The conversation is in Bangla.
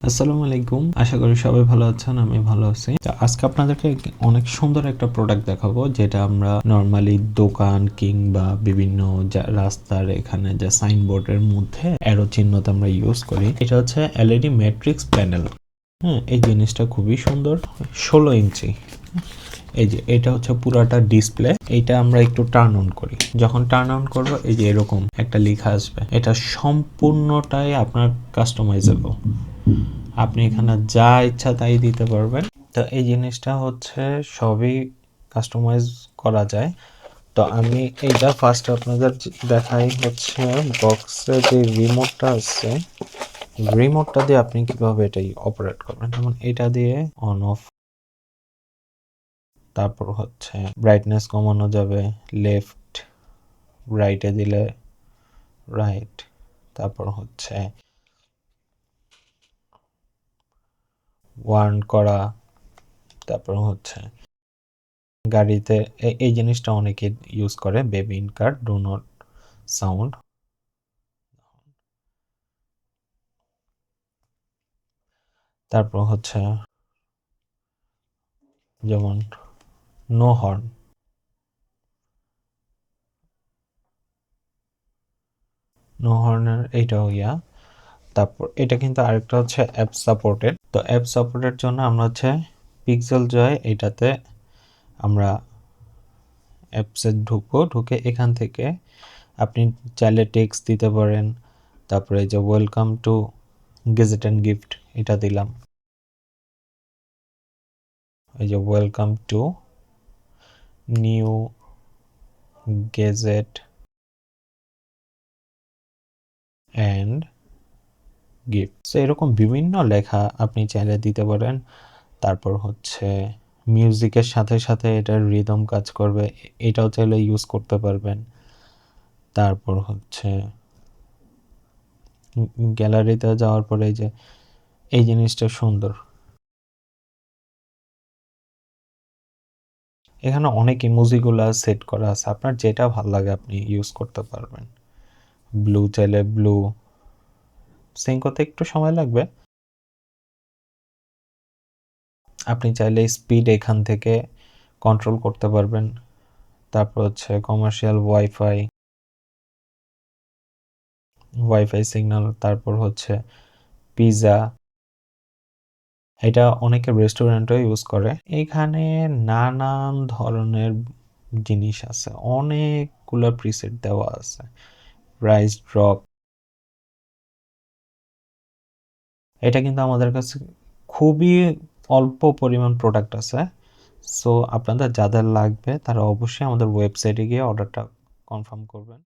আসসালামু আলাইকুম, আশা করি সবাই ভালো আছেন। আমি ভালো আছি। আজকে আপনাদেরকে অনেক সুন্দর একটা প্রোডাক্ট দেখাবো, যেটা আমরা নরমালি দোকান কিংবা বিভিন্ন রাস্তার এখানে যে সাইনবোর্ডের মধ্যে অ্যারো চিহ্নতে আমরা ইউজ করি। এটা হচ্ছে এলইডি ম্যাট্রিক্স প্যানেল। হ্যাঁ, এই জিনিসটা খুবই সুন্দর। 16 ইঞ্চি। এই যে এটা হচ্ছে পুরাটা ডিসপ্লে। এইটা আমরা একটু টার্ন অন করি। যখন টার্ন অন করবো, এই যে এরকম একটা লেখা আসবে। এটা সম্পূর্ণটাই আপনার কাস্টমাইজেবল। আপনি এখানে যা ইচ্ছা তাই দিতে পারবেন। তো এই জিনিসটা হচ্ছে সবই কাস্টমাইজ করা যায়। তো আমি এইটা ফার্স্ট আপনাদের দেখাই হচ্ছে বক্সে যে রিমোটটা আছে, রিমোটটা দিয়ে আপনি কিভাবে এটাই অপারেট করবেন। যেমন এটা দিয়ে অন অফ, তারপর হচ্ছে ব্রাইটনেস কমানো যাবে, লেফট রাইটে দিলে রাইট, তারপর হচ্ছে ওয়ার্ন করা, তারপর হচ্ছে গাড়িতে এই জিনিসটা অনেকে ইউজ করে, baby in car do not sound. তারপর হচ্ছে যেমন নো হর্ন, নো হর্নের এইটাও তারপর এটা কিন্তু আরেকটা হচ্ছে অ্যাপ সাপোর্টেড। তো অ্যাপ সাপোর্টের জন্য আমরা হচ্ছে পিক্সেল জয়, এটাতে আমরা অ্যাপসে ঢুকবো, ঢুকে এখান থেকে আপনি চাইলে টেক্সট দিতে পারেন। তারপরে এই যে welcome to gadget and gift, এটা দিলাম। এই যে welcome to new gadget and gift, so এরকম বিভিন্ন লেখা আপনি চাইলে দিতে পারেন। তারপর হচ্ছে মিউজিকের সাথে সাথে এটার রিদম কাজ করবে, এটাও চাইলে ইউজ করতে পারবেন। তারপর হচ্ছে গ্যালারিতে যাওয়ার পরে যে এই জিনিসটা সুন্দর, এখানে অনেক ইমোজিগুলা সেট করা আছে, আপনার যেটা ভালো লাগে আপনি ইউজ করতে পারবেন। ব্লু চাইলে ব্লু, সিঙ্ক হতে একটু সময় লাগবে। আপনি চাইলে স্পিড এখান থেকে কন্ট্রোল করতে পারবেন। তারপর হচ্ছে কমার্শিয়াল ওয়াইফাই সিগন্যাল, তারপর হচ্ছে পিজা, এটা অনেকে রেস্টুরেন্টও ইউজ করে। এখানে নানান ধরনের জিনিস আছে, অনেকগুলো প্রিসেট দেওয়া আছে। প্রাইস ড্রপ, এটা কিন্তু আমাদের কাছে খুবই অল্প পরিমাণ প্রোডাক্ট আছে। সো আপনাদের যাদের লাগবে তারা অবশ্যই আমাদের ওয়েবসাইটে গিয়ে অর্ডারটা কনফার্ম করবেন।